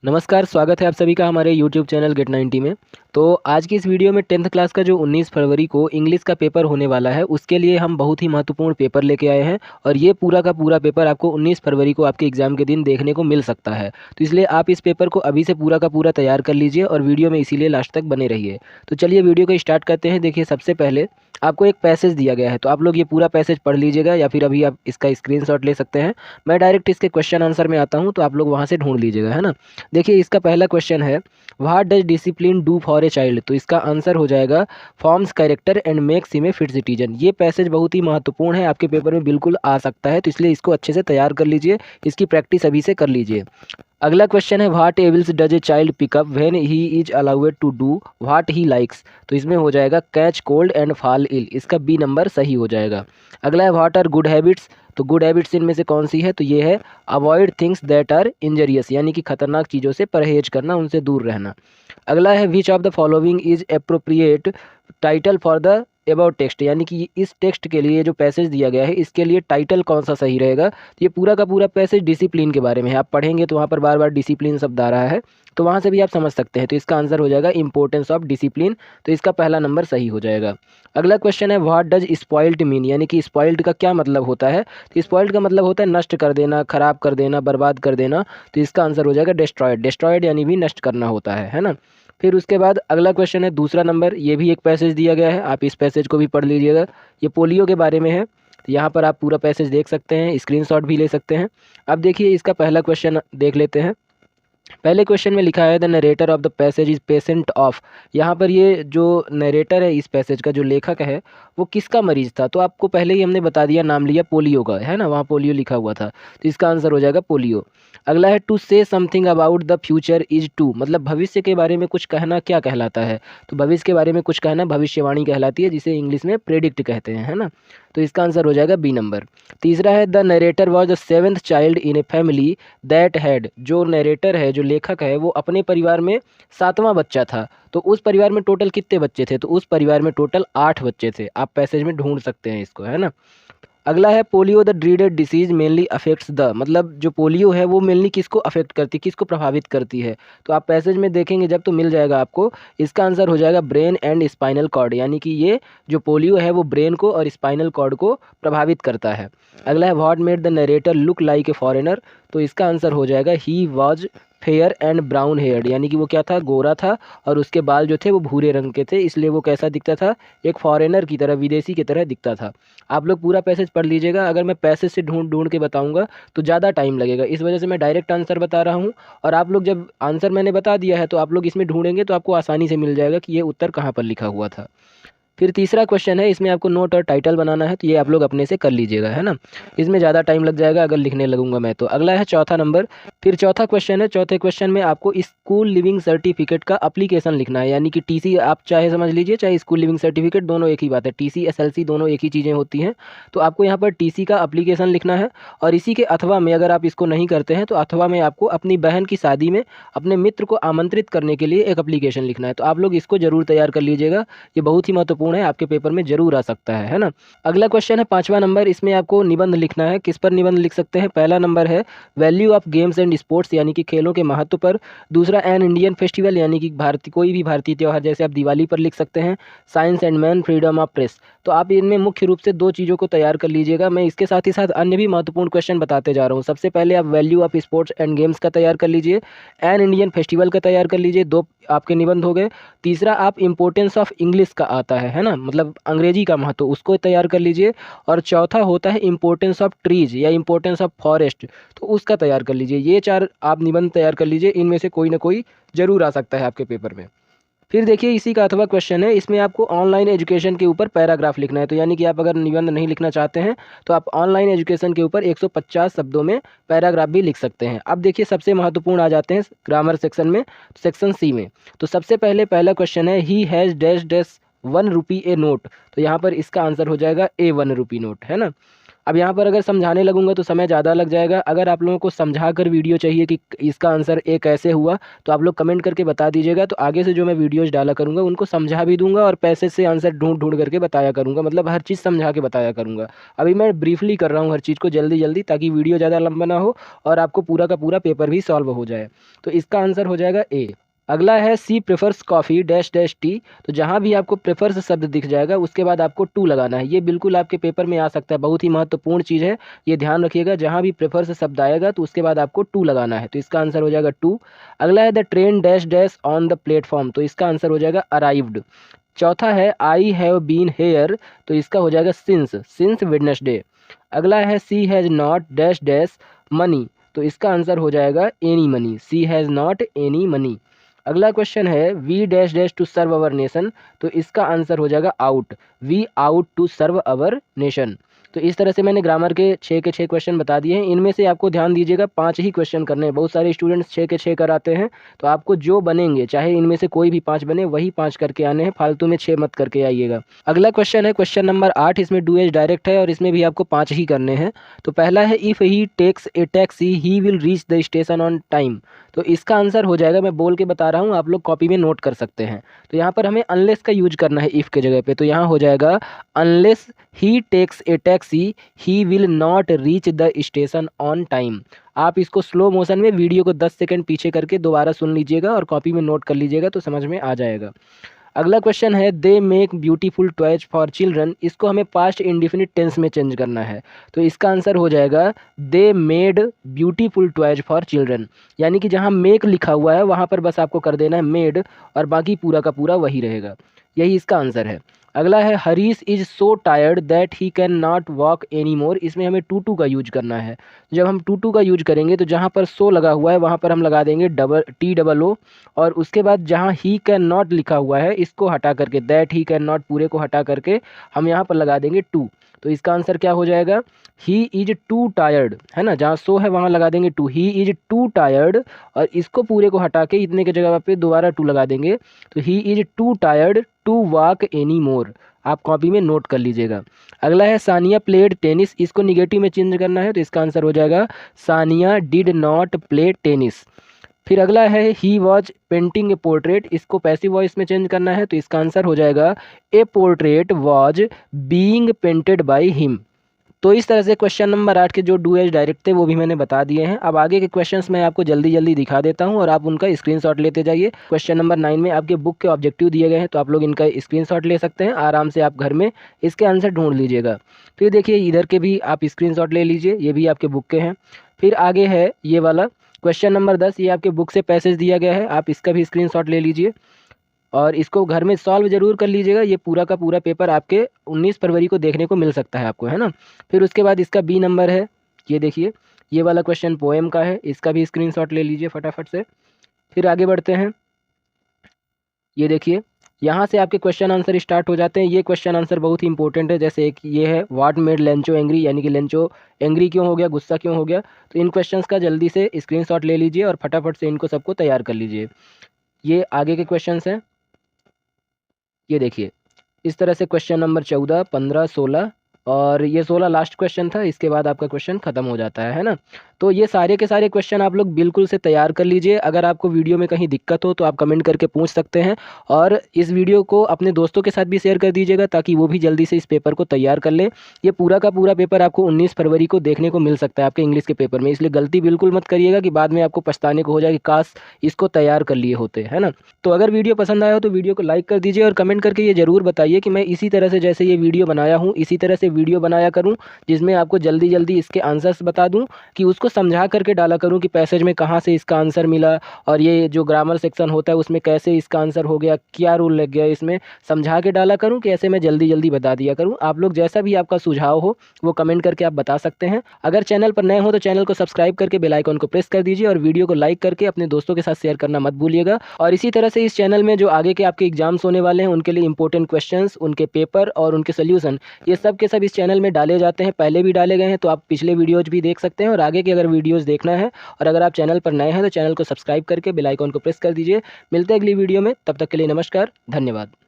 नमस्कार, स्वागत है आप सभी का हमारे यूट्यूब चैनल गेट 90 में। तो आज की इस वीडियो में 10th क्लास का जो 19 फरवरी को इंग्लिश का पेपर होने वाला है, उसके लिए हम बहुत ही महत्वपूर्ण पेपर लेके आए हैं और ये पूरा का पूरा पेपर आपको 19 फरवरी को आपके एग्ज़ाम के दिन देखने को मिल सकता है। तो इसलिए आप इस पेपर को अभी से पूरा का पूरा तैयार कर लीजिए और वीडियो में इसीलिए लास्ट तक बने रहिए। तो चलिए वीडियो को स्टार्ट करते हैं। देखिए, सबसे पहले आपको एक पैसेज दिया गया है, तो आप लोग ये पूरा पैसेज पढ़ लीजिएगा या फिर अभी आप इसका स्क्रीनशॉट ले सकते हैं। मैं डायरेक्ट इसके क्वेश्चन आंसर में आता हूँ, तो आप लोग वहाँ से ढूंढ लीजिएगा, है ना। देखिए, इसका पहला क्वेश्चन है, what does discipline do for a child. तो इसका आंसर हो जाएगा, forms character and makes him a fit citizen. ये पैसेज बहुत ही महत्वपूर्ण है, आपके पेपर में बिल्कुल आ सकता है, तो इसलिए इसको अच्छे से तैयार कर लीजिए, इसकी प्रैक्टिस अभी से कर लीजिए। अगला क्वेश्चन है, what habits does a child pick up when he is allowed to do what he likes. तो इसमें हो जाएगा catch cold and fall ill, इसका बी नंबर सही हो जाएगा। अगला है, व्हाट आर गुड हैबिट्स। तो गुड हैबिट्स इनमें से कौन सी है, तो ये है avoid things that are injurious, यानी कि खतरनाक चीज़ों से परहेज करना, उनसे दूर रहना। अगला है, which of the following is appropriate title for the about text, यानी कि इस टेक्स्ट के लिए जो पैसेज दिया गया है इसके लिए टाइटल कौन सा सही रहेगा। तो ये पूरा का पूरा पैसेज डिसिप्लिन के बारे में है, आप पढ़ेंगे तो वहाँ पर बार बार डिसिप्लिन शब्द आ रहा है, तो वहाँ से भी आप समझ सकते हैं। तो इसका आंसर हो जाएगा इंपॉर्टेंस ऑफ डिसिप्लिन, तो इसका पहला नंबर सही हो जाएगा। अगला क्वेश्चन है, व्हाट डज स्पॉइल्ड मीन, यानी कि स्पॉइल्ड का क्या मतलब होता है। तो स्पॉइल्ड का मतलब होता है नष्ट कर देना, खराब कर देना, बर्बाद कर देना। तो इसका आंसर हो जाएगा डिस्ट्रॉयड। डिस्ट्रॉयड यानी भी नष्ट करना होता है ना। फिर उसके बाद अगला क्वेश्चन है, दूसरा नंबर, ये भी एक पैसेज दिया गया है, आप इस पैसेज को भी पढ़ लीजिएगा। ये पोलियो के बारे में है, तो यहाँ पर आप पूरा पैसेज देख सकते हैं, स्क्रीनशॉट भी ले सकते हैं। अब देखिए, इसका पहला क्वेश्चन देख लेते हैं। पहले क्वेश्चन में लिखा है, the narrator of the passage is patient of. यहाँ पर ये जो नरेटर है इस पैसेज का, जो लेखक है, वो किसका मरीज था। तो आपको पहले ही हमने बता दिया, नाम लिया पोलियो का, है ना, वहाँ पोलियो लिखा हुआ था, तो इसका आंसर हो जाएगा पोलियो। अगला है, टू से something about the future is to, मतलब भविष्य के बारे में कुछ कहना क्या कहलाता है। तो भविष्य के बारे में कुछ कहना भविष्यवाणी कहलाती है, जिसे इंग्लिश में प्रेडिक्ट कहते हैं, है ना। तो इसका आंसर हो जाएगा बी नंबर। तीसरा है, the narrator was the seventh child in a family that had. जो नरेटर है, जो लेखक है, वो अपने परिवार में 7वां बच्चा था। तो उस परिवार में टोटल कितने बच्चे थे, तो उस परिवार में टोटल 8 बच्चे थे। आप पैसेज में ढूंढ सकते हैं इसको, है ना। अगला है, polio the dreaded disease mainly affects the, मतलब जो पोलियो है वो मेनली किसको अफेक्ट करती है, किसको प्रभावित करती है। तो आप पैसेज में देखेंगे जब, तो मिल जाएगा आपको। इसका आंसर हो जाएगा ब्रेन एंड स्पाइनल कॉर्ड, यानी कि ये जो पोलियो है वो ब्रेन को और स्पाइनल कॉर्ड को प्रभावित करता है। अगला है, what made the narrator look like a foreigner. तो इसका आंसर हो जाएगा, he was fair and brown heard, यानी कि वो क्या था, गोरा था, और उसके बाल जो थे वो भूरे रंग के थे, इसलिए वो कैसा दिखता था, एक फॉरेनर की तरह, विदेशी की तरह दिखता था। आप लोग पूरा पैसेज पढ़ लीजिएगा। अगर मैं पैसेज से ढूंढ ढूंढ के बताऊंगा तो ज़्यादा टाइम लगेगा, इस वजह से मैं डायरेक्ट आंसर बता रहा हूँ। और आप लोग जब आंसर मैंने बता दिया है तो आप लोग इसमें ढूंढेंगे तो आपको आसानी से मिल जाएगा कि ये उत्तर कहाँ पर लिखा हुआ था। फिर तीसरा क्वेश्चन है, इसमें आपको नोट और टाइटल बनाना है, तो ये आप लोग अपने से कर लीजिएगा, है ना। इसमें ज़्यादा टाइम लग जाएगा अगर लिखने लगूंगा मैं तो। अगला है चौथा नंबर। फिर चौथा क्वेश्चन है, चौथे क्वेश्चन में आपको स्कूल लिविंग सर्टिफिकेट का अप्लीकेशन लिखना है, यानी कि टीसी आप चाहे समझ लीजिए, चाहे स्कूल लिविंग सर्टिफिकेट, दोनों एक ही बात है। टीसी एसएलसी दोनों एक ही चीज़ें होती हैं। तो आपको यहाँ पर टीसी का अप्लीकेशन लिखना है, और इसी के अथवा में, अगर आप इसको नहीं करते हैं तो अथवा में आपको अपनी बहन की शादी में अपने मित्र को आमंत्रित करने के लिए एक अप्लीकेशन लिखना है। तो आप लोग इसको जरूर तैयार कर लीजिएगा, ये बहुत ही महत्वपूर्ण है, आपके पेपर में जरूर आ सकता है ना। अगला क्वेश्चन है पांचवा नंबर। इसमें आपको निबंध लिखना है। किस पर निबंध लिख सकते हैं। पहला नंबर है value of games and sports, यानी कि खेलों के महत्व पर। दूसरा, एन इंडियन फेस्टिवल, यानी कि भारतीय कोई भी भारतीय त्यौहार, जैसे आप दिवाली पर लिख सकते हैं। Science and man, freedom of press. तो आप इनमें मुख्य रूप से 2 चीज़ों को तैयार कर लीजिएगा। मैं इसके साथ ही साथ अन्य भी महत्वपूर्ण क्वेश्चन बताते जा रहा हूँ। सबसे पहले आप value of sports and games का तैयार कर लीजिए, एन इंडियन फेस्टिवल का तैयार कर लीजिए, 2 आपके निबंध हो गए। तीसरा, आप इंपॉर्टेंस ऑफ इंग्लिश का आता है ना, मतलब अंग्रेजी का महत्व, उसको तैयार कर लीजिए। और चौथा होता है इंपॉर्टेंस ऑफ ट्रीज या इंपॉर्टेंस ऑफ फॉरेस्ट, तो उसका तैयार कर लीजिए। ये 4 आप निबंध तैयार कर लीजिए, इनमें से कोई ना कोई जरूर आ सकता है आपके पेपर में। फिर देखिए, इसी का अथवा क्वेश्चन है, इसमें आपको ऑनलाइन एजुकेशन के ऊपर पैराग्राफ लिखना है। तो यानी कि आप अगर निबंध नहीं लिखना चाहते हैं तो आप ऑनलाइन एजुकेशन के ऊपर 150 शब्दों में पैराग्राफ भी लिख सकते हैं। अब देखिए, सबसे महत्वपूर्ण आ जाते हैं ग्रामर सेक्शन में, सेक्शन सी में। तो सबसे पहले पहला क्वेश्चन है, he has dash dash 1 rupee A note. तो यहाँ पर इसका आंसर हो जाएगा ए 1 रुपी नोट, है ना। अब यहाँ पर अगर समझाने लगूंगा तो समय ज़्यादा लग जाएगा। अगर आप लोगों को समझा कर वीडियो चाहिए कि इसका आंसर ए कैसे हुआ, तो आप लोग कमेंट करके बता दीजिएगा। तो आगे से जो मैं वीडियोज़ डाला करूँगा उनको समझा भी दूंगा और पैसेज से आंसर ढूंढ ढूंढ करके बताया करूँगा, मतलब हर चीज़ समझा के बताया करूँगा। अभी मैं ब्रीफली कर रहा हूँ हर चीज़ को जल्दी जल्दी, ताकि वीडियो ज़्यादा लंबा ना हो और आपको पूरा का पूरा पेपर भी सॉल्व हो जाए। तो इसका आंसर हो जाएगा ए। अगला है she prefers coffee dash dash tea. तो जहाँ भी आपको प्रेफर्स शब्द दिख जाएगा उसके बाद आपको टू लगाना है। ये बिल्कुल आपके पेपर में आ सकता है, बहुत ही महत्वपूर्ण चीज़ है, ये ध्यान रखिएगा। जहाँ भी प्रेफर्स शब्द आएगा तो उसके बाद आपको टू लगाना है, तो इसका आंसर हो जाएगा टू। अगला है the train dash dash on the platform. तो इसका आंसर हो जाएगा अराइव्ड। चौथा है आई हैव बीन हेयर। तो इसका हो जाएगा सिंस वेडनेसडे। अगला है she has not dash dash money. तो इसका आंसर हो जाएगा any money, she has not any money. अगला क्वेश्चन है we dash dash to serve our nation. तो इसका आंसर हो जाएगा ought, we ought to serve our nation. तो इस तरह से मैंने ग्रामर के 6 के 6 क्वेश्चन बता दिए हैं। इनमें से आपको ध्यान दीजिएगा 5 ही क्वेश्चन करने हैं। बहुत सारे स्टूडेंट्स 6 के 6 कराते हैं, तो आपको जो बनेंगे, चाहे इनमें से कोई भी 5 बने, वही 5 करके आने हैं, फालतू में 6 मत करके आइएगा। अगला क्वेश्चन है क्वेश्चन नंबर 8। इसमें डू एज डायरेक्ट है और इसमें भी आपको 5 ही करने हैं। तो पहला है if he takes a taxi he will reach the station on time. तो इसका आंसर हो जाएगा, मैं बोल के बता रहा हूँ, आप लोग कॉपी में नोट कर सकते हैं। तो यहाँ पर हमें अनलेस का यूज करना है इफ़ के जगह पे। तो यहाँ हो जाएगा unless he takes a taxi he will not reach the station on time. आप इसको स्लो मोशन में वीडियो को 10 सेकंड पीछे करके दोबारा सुन लीजिएगा और कॉपी में नोट कर लीजिएगा, तो समझ में आ जाएगा। अगला क्वेश्चन है they make beautiful toys for children. इसको हमें पास्ट इंडिफिनिट टेंस में चेंज करना है। तो इसका आंसर हो जाएगा they made beautiful toys for children. यानी कि जहाँ मेक लिखा हुआ है वहाँ पर बस आपको कर देना है मेड, और बाकी पूरा का पूरा वही रहेगा। यही इसका आंसर है। अगला है Harish is so tired that he can not walk any मोर। इसमें हमें टू टू का यूज करना है। जब हम टू टू का यूज करेंगे तो जहाँ पर सो लगा हुआ है वहाँ पर हम लगा देंगे TOO, और उसके बाद जहाँ ही कैन नॉट लिखा हुआ है इसको हटा करके, दैट ही कैन नॉट पूरे को हटा करके हम यहाँ पर लगा देंगे टू। तो इसका आंसर क्या हो जाएगा, ही इज टू टायर्ड, है ना, जहाँ सो है वहाँ लगा देंगे too, he is too tired, और इसको पूरे को हटा के इतने के जगह पे दोबारा टू लगा देंगे। तो he is too tired to walk any more. आप कॉपी में नोट कर लीजिएगा। अगला है सानिया प्लेड टेनिस। इसको निगेटिव में चेंज करना है, तो इसका आंसर हो जाएगा Sania did not play tennis. फिर अगला है he was painting a portrait. इसको पैसिव वॉइस में चेंज करना है, तो इसका आंसर हो जाएगा a portrait was being painted by him. तो इस तरह से क्वेश्चन नंबर 8 के जो डू एज डायरेक्ट थे वो भी मैंने बता दिए हैं। अब आगे के क्वेश्चंस मैं आपको जल्दी जल्दी दिखा देता हूं और आप उनका स्क्रीनशॉट लेते जाइए। क्वेश्चन नंबर 9 में आपके बुक के ऑब्जेक्टिव दिए गए हैं, तो आप लोग इनका स्क्रीनशॉट ले सकते हैं। आराम से आप घर में इसके आंसर ढूंढ लीजिएगा। फिर देखिए इधर के भी आप स्क्रीनशॉट ले लीजिए, ये भी आपके बुक के हैं। फिर आगे है ये वाला क्वेश्चन नंबर 10, ये आपके बुक से पैसेज दिया गया है, आप इसका भी स्क्रीनशॉट ले लीजिए और इसको घर में सॉल्व जरूर कर लीजिएगा। ये पूरा का पूरा पेपर आपके 19 फरवरी को देखने को मिल सकता है आपको, है ना। फिर उसके बाद इसका बी नंबर है, ये देखिए ये वाला क्वेश्चन पोएम का है, इसका भी स्क्रीनशॉट ले लीजिए फटाफट से। फिर आगे बढ़ते हैं, ये देखिए यहाँ से आपके क्वेश्चन आंसर स्टार्ट हो जाते हैं। ये क्वेश्चन आंसर बहुत ही इंपॉर्टेंट है। जैसे एक ये है व्हाट मेड लेंचो एंग्री, यानी कि लेंचो एंग्री क्यों हो गया, गुस्सा क्यों हो गया। तो इन क्वेश्चंस का जल्दी से स्क्रीनशॉट ले लीजिए और फटाफट से इनको सबको तैयार कर लीजिए। ये आगे के क्वेश्चंस हैं, ये देखिए इस तरह से क्वेश्चन नंबर 14, 15, 16 और ये 16 लास्ट क्वेश्चन था। इसके बाद आपका क्वेश्चन खत्म हो जाता है ना। तो ये सारे के सारे क्वेश्चन आप लोग बिल्कुल से तैयार कर लीजिए। अगर आपको वीडियो में कहीं दिक्कत हो तो आप कमेंट करके पूछ सकते हैं, और इस वीडियो को अपने दोस्तों के साथ भी शेयर कर दीजिएगा ताकि वो भी जल्दी से इस पेपर को तैयार कर ले। ये पूरा का पूरा पेपर आपको 19 फरवरी को देखने को मिल सकता है आपके इंग्लिश के पेपर में, इसलिए गलती बिल्कुल मत करिएगा कि बाद में आपको पछताने को हो जाए कि काश इसको तैयार कर लिए होते, है ना। तो अगर वीडियो पसंद आया हो तो वीडियो को लाइक कर दीजिए और कमेंट करके ये जरूर बताइए कि मैं इसी तरह से जैसे ये वीडियो बनाया हूँ इसी तरह से वीडियो बनाया करूँ, जिसमें आपको जल्दी जल्दी इसके आंसर्स बता दूँ, कि उसको समझा करके डाला करूँ कि पैसेज में कहाँ से इसका आंसर मिला, और ये जो ग्रामर सेक्शन होता है उसमें कैसे इसका आंसर हो गया, क्या रूल लग गया, इसमें समझा के डाला करूँ कि ऐसे मैं जल्दी जल्दी बता दिया करूँ। आप लोग जैसा भी आपका सुझाव हो वो कमेंट करके आप बता सकते हैं। अगर चैनल पर नए हो तो चैनल को सब्सक्राइब करके बेल आइकन को प्रेस कर दीजिए और वीडियो को लाइक करके अपने दोस्तों के साथ शेयर करना मत भूलिएगा। और इसी तरह से इस चैनल में जो आगे के आपके एग्जाम्स होने वाले हैं उनके लिए इंपॉर्टेंट क्वेश्चंस, उनके पेपर और उनके सोल्यूशन, ये सब के सब इस चैनल में डाले जाते हैं। पहले भी डाले गए हैं, तो आप पिछले वीडियोज भी देख सकते हैं, और आगे के अगर वीडियोज़ देखना है और अगर आप चैनल पर नए हैं तो चैनल को सब्सक्राइब करके बेल आइकन को प्रेस कर दीजिए। मिलते हैं अगली वीडियो में, तब तक के लिए नमस्कार, धन्यवाद।